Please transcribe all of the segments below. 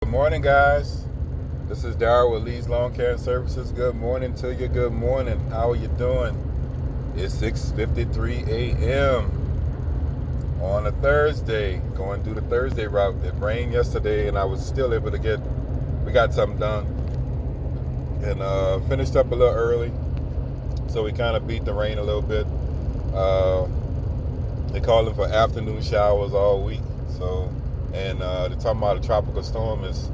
Good morning, guys. This is Darryl with Lee's Lawn Care Services. Good morning to you. Good morning. How are you doing? It's 6:53 a.m. on a Thursday. Going through the Thursday route. It rained yesterday, and I was still able to we got something done, and finished up a little early. So we kind of beat the rain a little bit. Uh, they calling for afternoon showers all week. So, and they're talking about a tropical storm is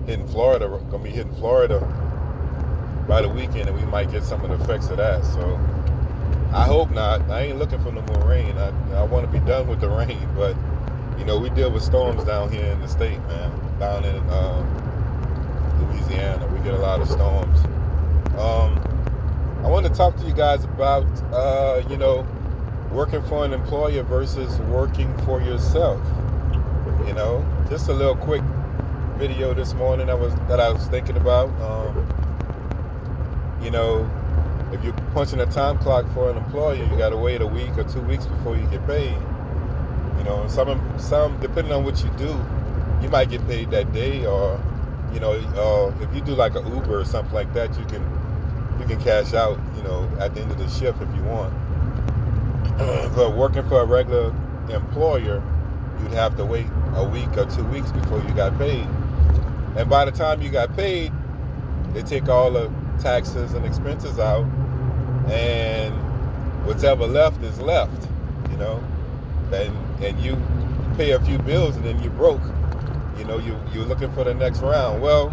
hitting Florida, gonna be hitting Florida by the weekend, and we might get some of the effects of that. So I hope not. I ain't looking for no more rain. I want to be done with the rain, but we deal with storms down here in the state, man. Down in Louisiana, we get a lot of storms. I want to talk to you guys about working for an employer versus working for yourself. Just a little quick video this morning that I was thinking about. If you're punching a time clock for an employer, you got to wait a week or 2 weeks before you get paid. Some depending on what you do, you might get paid that day, or if you do like an Uber or something like that, you can cash out, at the end of the shift if you want. But working for a regular employer, you'd have to wait a week or 2 weeks before you got paid. And by the time you got paid, they take all the taxes and expenses out, and whatever left is left, and you pay a few bills, and then you're broke. You're looking for the next round. Well,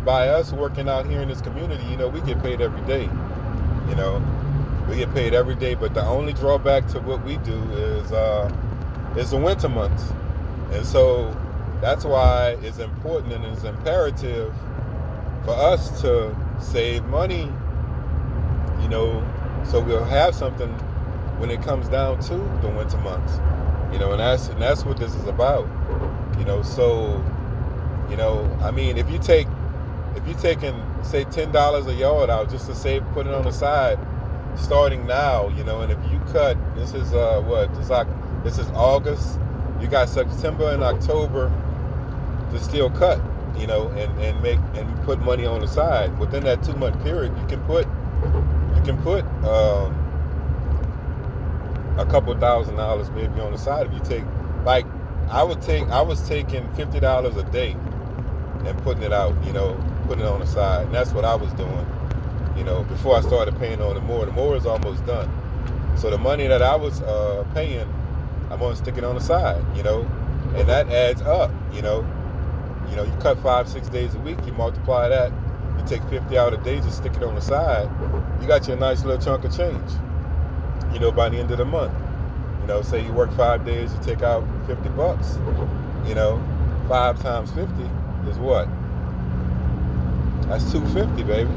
by us working out here in this community, we get paid every day. We get paid every day, but the only drawback to what we do is the winter months. And so that's why it's important and it's imperative for us to save money, so we'll have something when it comes down to the winter months, and that's what this is about, So, if you're taking say $10 a yard out just to save, put it on the side, starting now, and if you cut, this is this is August, you got September and October to still cut, and put money on the side. Within that 2-month period, you can put a couple $1,000s maybe on the side. If you take, like, I was taking $50 a day and putting it out, putting it on the side. And that's what I was doing, before I started paying on the mower. The mower is almost done. So the money that I was paying, I'm going to stick it on the side, and that adds up, you cut 5-6 days a week, you multiply that, you take 50 out a day, just stick it on the side, you got your nice little chunk of change, by the end of the month. Say you work 5 days, you take out $50, 5 times 50 is what? That's $250, baby.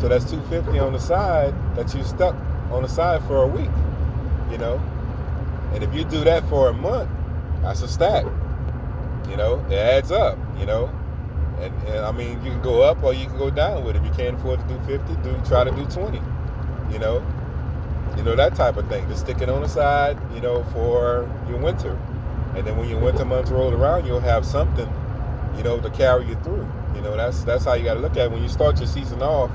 So that's $250 on the side that you stuck on the side for a week, and if you do that for a month, that's a stack. It adds up, and I mean, you can go up or you can go down with it. If you can't afford to do 50, try to do 20, that type of thing. Just stick it on the side, for your winter. And then when your winter months roll around, you'll have something, to carry you through. That's how you got to look at it. When you start your season off,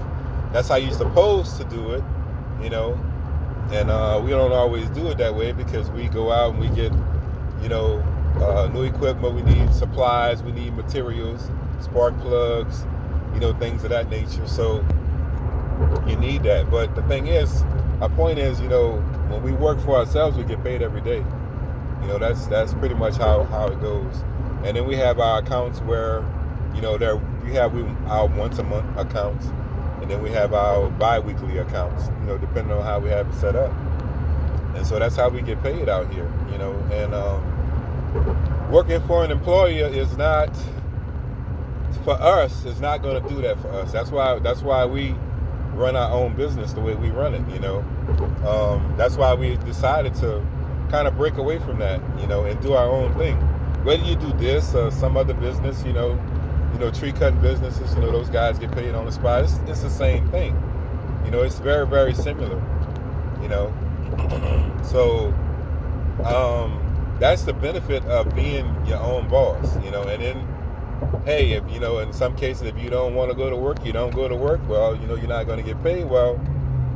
that's how you're supposed to do it, and we don't always do it that way, because we go out and we get, new equipment, we need supplies, we need materials, spark plugs, things of that nature. So you need that. But the thing is, my point is, when we work for ourselves, we get paid every day. That's pretty much how it goes. And then we have our accounts where, we have our once a month accounts, and then we have our bi-weekly accounts, depending on how we have it set up. And so that's how we get paid out here, and working for an employer is not, for us, is not going to do that for us. That's why we run our own business the way we run it, That's why we decided to kind of break away from that, and do our own thing. Whether you do this or some other business, tree cutting businesses, those guys get paid on the spot. It's the same thing. It's very, very similar, So that's the benefit of being your own boss, and then hey, if in some cases, if you don't want to go to work, you don't go to work. Well, you're not going to get paid. Well,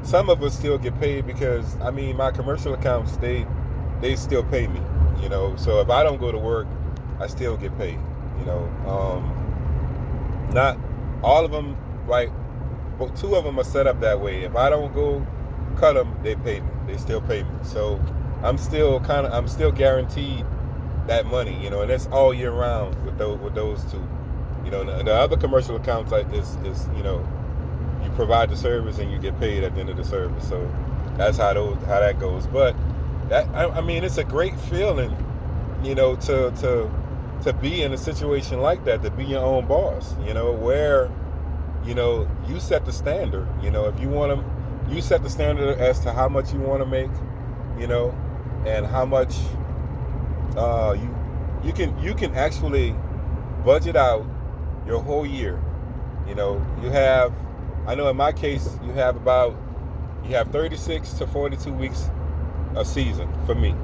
some of us still get paid because my commercial accounts they still pay me. So if I don't go to work, I still get paid. Not all of them, right? But two of them are set up that way. If I don't go cut them, they pay me. They still pay me. So I'm still guaranteed that money, and it's all year round with those two. The other commercial accounts like this is, you provide the service and you get paid at the end of the service. So that's how that goes. But that it's a great feeling, to be in a situation like that, to be your own boss, where you set the standard. If you want to, you set the standard as to how much you want to make, and how much you can actually budget out your whole year. You have, I know in my case, you have 36 to 42 weeks a season for me.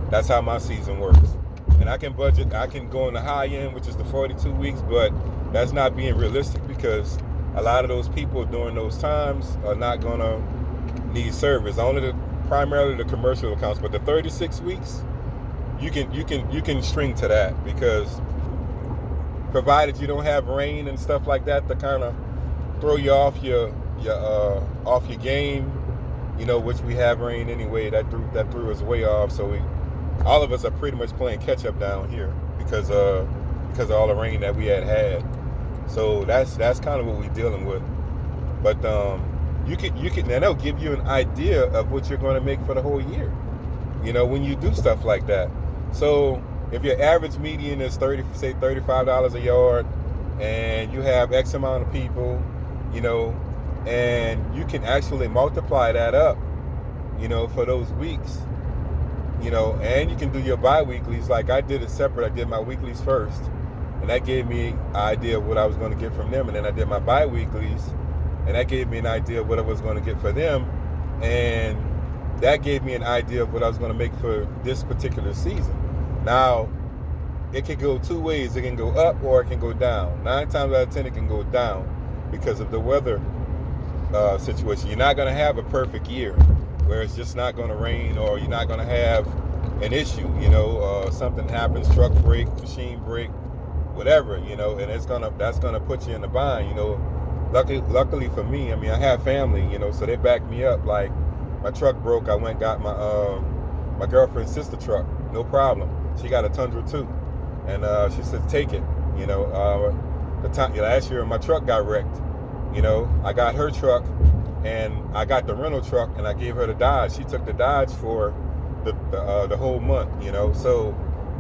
That's how my season works. And I can budget, I can go on the high end, which is the 42 weeks, but that's not being realistic because a lot of those people during those times are not going to need service. Primarily the commercial accounts, but the 36 weeks, you can string to that because provided you don't have rain and stuff like that to kind of throw you off your game, which we have rain anyway, that threw us way off. So all of us are pretty much playing catch up down here because of all the rain that we had. So that's kind of what we're dealing with. But you can and they'll give you an idea of what you're going to make for the whole year. When you do stuff like that. So if your average median is $35 a yard, and you have X amount of people, and you can actually multiply that up, for those weeks, and you can do your bi-weeklies. Like I did it separate. I did my weeklies first, and that gave me an idea of what I was going to get from them. And then I did my bi-weeklies, and that gave me an idea of what I was going to get for them. And that gave me an idea of what I was going to make for this particular season. Now, it can go two ways. It can go up or it can go down. 9 times out of 10, it can go down because of the weather situation. You're not going to have a perfect year where it's just not going to rain, or you're not going to have an issue, something happens, truck break, machine break, whatever, and that's gonna put you in the bind, Luckily for me, I have family, so they back me up. Like my truck broke, I went and got my girlfriend's sister truck, no problem. She got a Tundra too, and she said take it. The time last year my truck got wrecked. I got her truck, and I got the rental truck, and I gave her the Dodge. She took the Dodge for the whole month, so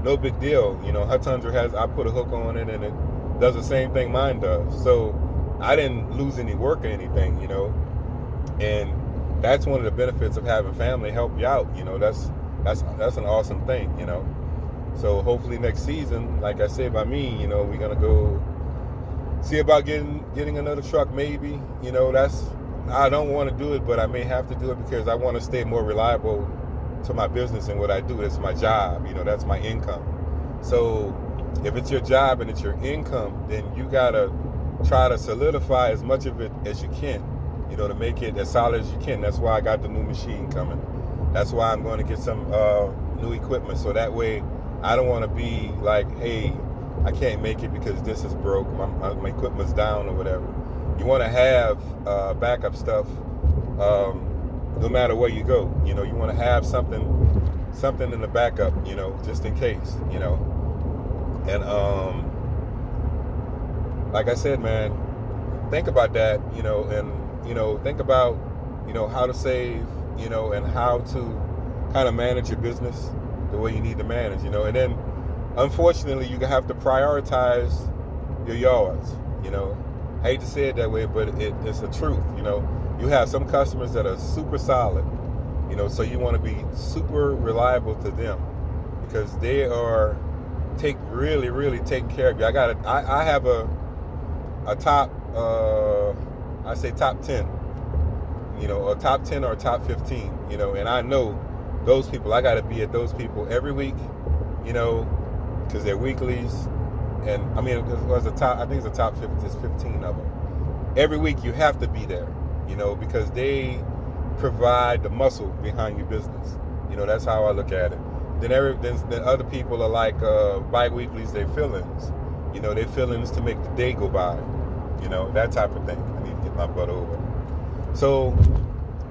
no big deal. Her Tundra I put a hook on it, and it does the same thing mine does. So I didn't lose any work or anything, and that's one of the benefits of having family help you out. That's an awesome thing, So hopefully next season, like I said, by me, we're gonna go see about getting another truck, maybe. I don't want to do it, but I may have to do it because I want to stay more reliable to my business and what I do. That's my job, that's my income. So if it's your job and it's your income, then you gotta try to solidify as much of it as you can, to make it as solid as you can. That's why I got the new machine coming. That's why I'm going to get some new equipment, so that way I don't want to be like, hey, I can't make it because this is broke, my equipment's down or whatever. You want to have backup stuff no matter where you go. You want to have something in the backup, just in case, And like I said, man, think about that, and think about, how to save, and how to kind of manage your business the way you need to manage, and then unfortunately you have to prioritize your yards. I hate to say it that way, but it's the truth. You have some customers that are super solid, so you want to be super reliable to them because they are really taking care of you. I have a top, I say top 10, a top 10 or a top 15, and I know those people. I got to be at those people every week, because they're weeklies, and I mean, it was a top. I think it's a top 50. There's 15 of them. Every week you have to be there, because they provide the muscle behind your business. That's how I look at it. Then other people are like bi-weeklies. They fill-ins. They fill-ins to make the day go by. That type of thing. I need to get my butt over. So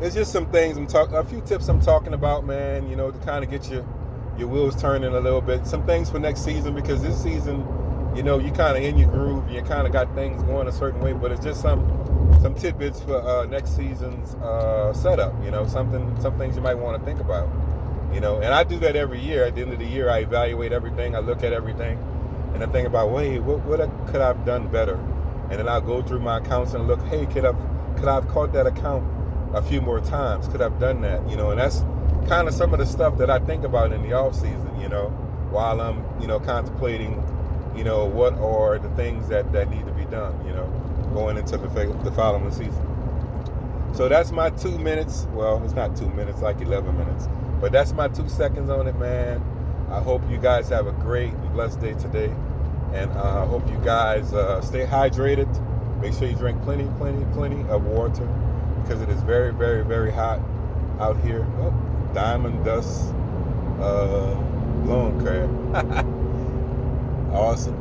it's just some things a few tips I'm talking about, man. To kind of get your wheels turning a little bit. Some things for next season, because this season, you kind of in your groove. You kind of got things going a certain way, but it's just some tidbits for next season's setup. Some things you might want to think about. And I do that every year. At the end of the year, I evaluate everything. I look at everything, and I think about, wait, what could I have done better? And then I'll go through my accounts and look, hey, could I have caught that account a few more times? Could I have done that? And that's kind of some of the stuff that I think about in the off season, while I'm, contemplating, what are the things that need to be done, going into the following season. So that's my 2 minutes. Well, it's not 2 minutes, like 11 minutes. But that's my 2 seconds on it, man. I hope you guys have a great and blessed day today. And I hope you guys stay hydrated. Make sure you drink plenty of water, because it is very, very, very hot out here. Oh, diamond dust lawn care. Awesome.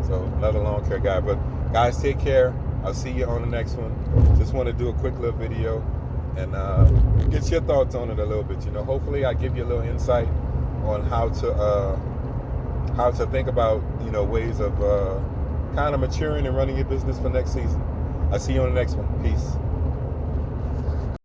So another lawn care guy. But guys, take care. I'll see you on the next one. Just want to do a quick little video and get your thoughts on it a little bit. Hopefully I give you a little insight on how to think about ways of kind of maturing and running your business for next season. I'll see you on the next one. Peace.